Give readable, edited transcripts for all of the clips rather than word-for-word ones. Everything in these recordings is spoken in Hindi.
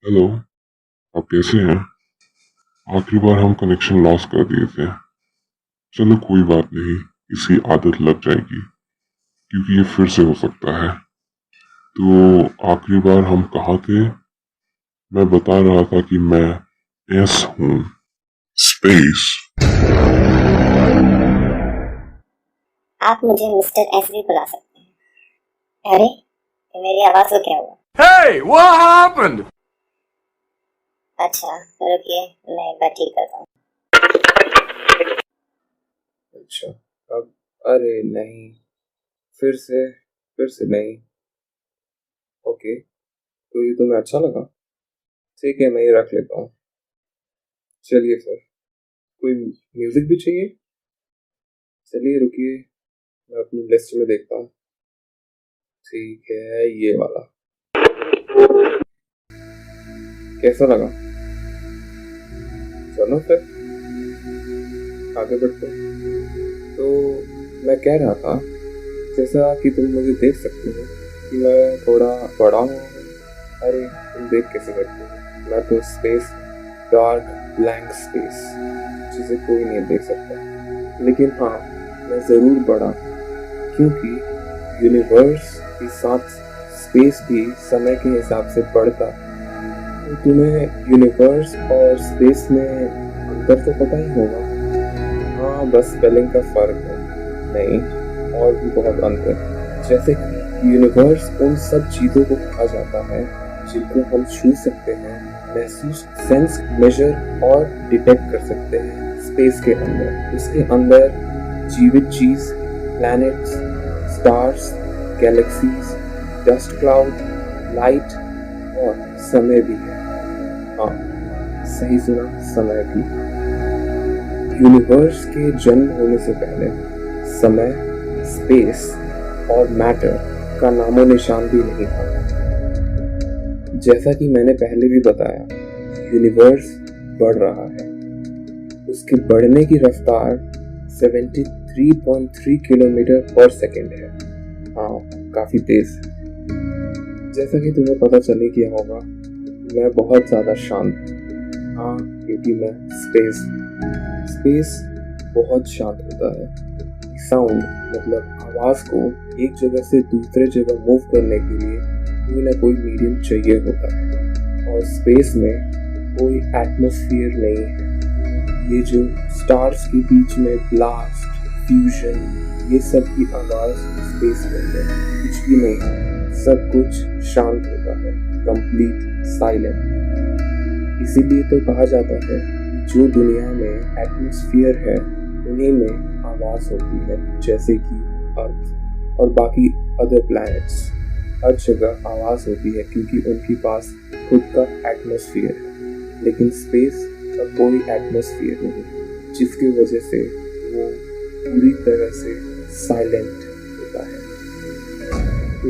हेलो। आप कैसे हैं? आखिरी बार हम कनेक्शन लॉस कर दिए थे। चलो कोई बात नहीं, इसी आदत लग जाएगी क्योंकि ये फिर से हो सकता है। तो आखिरी बार हम कहाँ थे? मैं बता रहा था कि मैं एस हूँ। स्पेस। आप मुझे मिस्टर एस भी बुला सकते हैं। अरे, मेरी आवाज को क्या हुआ? Hey, what happened? अच्छा, रुकिए, मैं एक बार ठीक करता हूँ। अच्छा, अब अरे नहीं, फिर से नहीं। ओके, तो ये तुम्हें अच्छा लगा? ठीक है, मैं ये रख लेता हूँ। चलिए फिर, कोई म्यूजिक भी चाहिए? चलिए रुकिए, मैं अपनी लिस्ट में देखता हूँ। ठीक है, ये वाला कैसा लगा? चलो फिर आगे बढ़ते हैं। तो मैं कह रहा था, जैसा कि तुम मुझे देख सकते हो कि मैं थोड़ा बड़ा हुआ हूँ। अरे तुम देख कैसे सकते हो? मैं तो स्पेस, डार्क ब्लैंक स्पेस, जिसे कोई नहीं देख सकता। लेकिन हाँ, मैं ज़रूर बड़ा, क्योंकि यूनिवर्स के साथ स्पेस भी समय के हिसाब से बढ़ता है। तो तुम्हें यूनिवर्स और स्पेस में अंतर तो पता ही होगा। हाँ, बस स्पेलिंग का फर्क है। नहीं, और भी बहुत अंतर। जैसे कि यूनिवर्स उन सब चीज़ों को कहा जाता है जिनको हम छू सकते हैं, महसूस, सेंस, मेजर और डिटेक्ट कर सकते हैं स्पेस के अंदर। इसके अंदर जीवित चीज, planets, stars, galaxies, dust cloud, light और समय भी है। हाँ, सही सुना, समय भी। यूनिवर्स के जन्म होने से पहले समय, स्पेस और मैटर का नामो निशान भी नहीं था। जैसा कि मैंने पहले भी बताया, यूनिवर्स बढ़ रहा है। उसके बढ़ने की रफ्तार 73.3 किलोमीटर पर सेकेंड है। हाँ, काफी तेज है। जैसा कि तुम्हें पता चले किया होगा, मैं बहुत ज्यादा शांत हूँ। हाँ, क्योंकि मैं स्पेस बहुत शांत होता है। साउंड मतलब आवाज को एक जगह से दूसरे जगह मूव करने के लिए कोई ना कोई मीडियम चाहिए होता है, और स्पेस में कोई एटमॉस्फेयर नहीं है। ये जो स्टार्स के बीच में ब्लास्ट, फ्यूजन, ये सब की आवाज स्पेस में है, कुछ भी नहीं है। सब कुछ शांत होता है, कंप्लीट साइलेंट। इसीलिए तो कहा जाता है जो दुनिया में एटमॉस्फेयर है उन्हीं में आवाज होती है, जैसे कि अर्थ और बाकी अदर प्लैनेट्स। हर जगह आवाज होती है क्योंकि उनके पास खुद का एटमॉस्फेयर है। लेकिन स्पेस का कोई एटमॉस्फेयर नहीं, जिसकी वजह से वो पूरी तरह से साइलेंट होता है। तो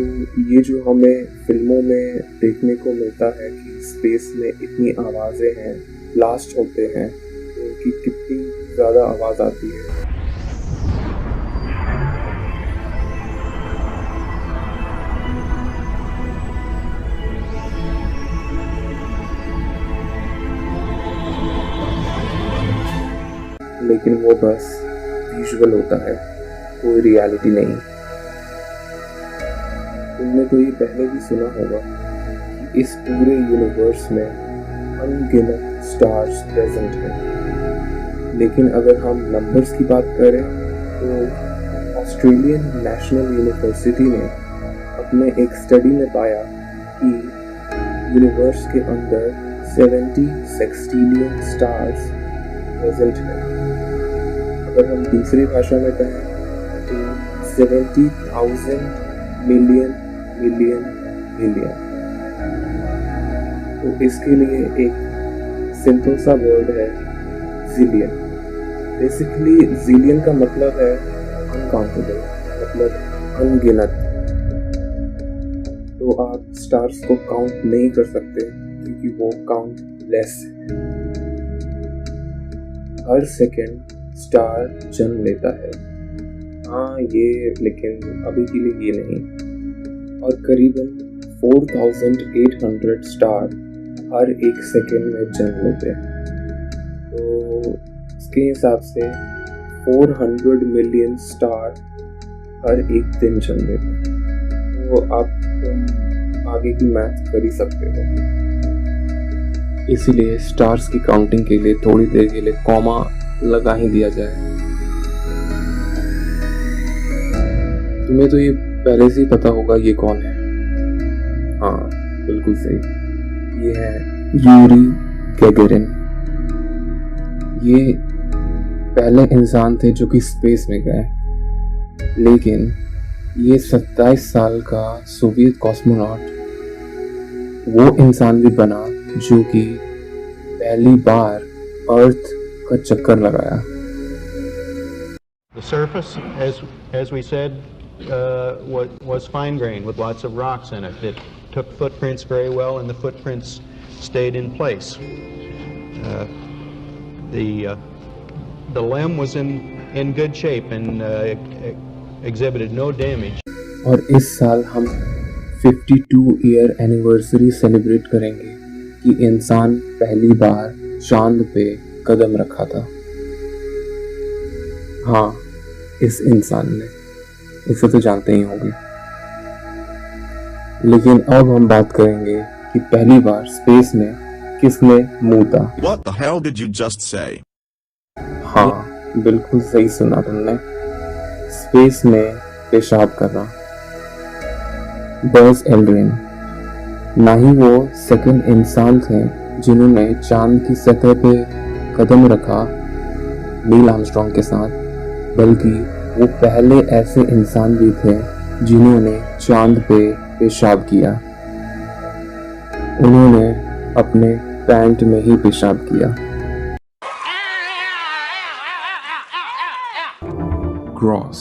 ये जो हमें फिल्मों में देखने को मिलता है कि स्पेस में इतनी आवाज़ें हैं, ब्लास्ट होते हैं, तो उनकी कितनी ज़्यादा आवाज़ आती है। लेकिन वो बस विजुअल होता है, कोई रियलिटी नहीं। तुमने तो ये पहले भी सुना होगा कि इस पूरे यूनिवर्स में अनगिनत स्टार्स प्रेजेंट हैं। लेकिन अगर हम नंबर्स की बात करें तो ऑस्ट्रेलियन नेशनल यूनिवर्सिटी ने अपने एक स्टडी में पाया कि यूनिवर्स के अंदर 70 सेक्सटिलियन स्टार्स प्रेजेंट हैं। अगर हम दूसरी भाषा में कहें तो 70,000 मिलियन मिलियन मिलियन। तो इसके लिए एक सिंपल सा वर्ड है, जिलियन। बेसिकली जिलियन का मतलब है अनकाउंटेबल, मतलब अनगिनत। तो आप स्टार्स को काउंट नहीं कर सकते क्योंकि वो काउंटलेस है। हर सेकेंड स्टार जन्म लेता है। हाँ, ये लेकिन अभी के लिए ये नहीं। और करीबन 4,800 स्टार हर एक सेकेंड में जन्म लेते हैं। तो इसके हिसाब से 400 मिलियन स्टार हर एक दिन जन्म लेते हैं। तो आप तुम आगे की मैथ कर ही सकते हो। इसीलिए स्टार्स की काउंटिंग के लिए थोड़ी देर के लिए कॉमा लगा ही दिया जाए। तुम्हें तो ये पहले से ही पता होगा ये कौन है। हाँ बिल्कुल सही, ये है यूरी गैगरिन। ये पहले इंसान थे जो कि स्पेस में गए, लेकिन ये 27 साल का सोवियत कॉस्मोनॉट वो इंसान भी बना जो कि पहली बार अर्थ का चक्कर लगाया। The surface, as we said, was fine grained with lots of rocks in it. It took footprints very well, and the footprints stayed in place. The limb was in good shape and exhibited no damage. और इस साल हम 52 ईयर एनिवर्सरी सेलिब्रेट करेंगे कि इंसान पहली बार चांद पे कदम रखा था। हाँ, इस इंसान ने, इसे तो जानते ही होंगे। लेकिन अब हम बात करेंगे कि पहली बार स्पेस में किसने मूता। What the hell did you just say? हाँ, बिल्कुल सही सुना तुमने। स्पेस में पेशाब करना। Buzz Aldrin. ना ही वो सेकंड इंसान थे जिन्होंने चांद की सतह पे कदम रखा नील आर्मस्ट्रॉन्ग के साथ, बल्कि वो पहले ऐसे इंसान भी थे जिन्होंने चांद पे पेशाब किया। उन्होंने अपने पैंट में ही पेशाब किया। क्रॉस।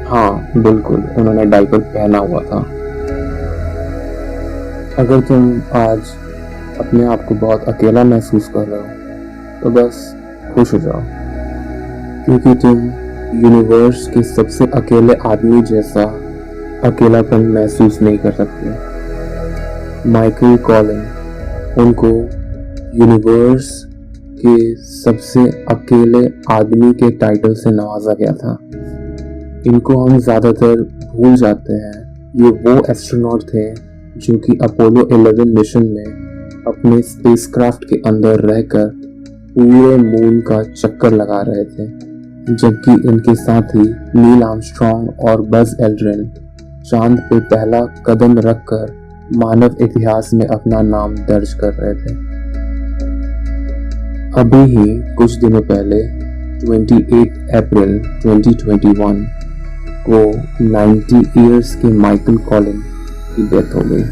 हाँ बिल्कुल, उन्होंने डायपर पहना हुआ था। अगर तुम आज अपने आप को बहुत अकेला महसूस कर रहे हो तो बस खुश हो जाओ, क्योंकि तुम यूनिवर्स के सबसे अकेले आदमी जैसा अकेलापन महसूस नहीं कर सकते। माइकल कॉलिन, उनको यूनिवर्स के सबसे अकेले आदमी के टाइटल से नवाजा गया था। इनको हम ज़्यादातर भूल जाते हैं। ये वो एस्ट्रोनॉट थे जो कि अपोलो 11 मिशन में अपने स्पेसक्राफ्ट के अंदर रहकर पूरे मून का चक्कर लगा रहे थे, जबकि इनके साथ ही नील आर्मस्ट्रॉन्ग और बज़ एल्ड्रिन चांद पे पहला कदम रखकर मानव इतिहास में अपना नाम दर्ज कर रहे थे। अभी ही कुछ दिनों पहले 28 अप्रैल 2021 को 90 इयर्स के माइकल कॉलिन की डेथ हो गई।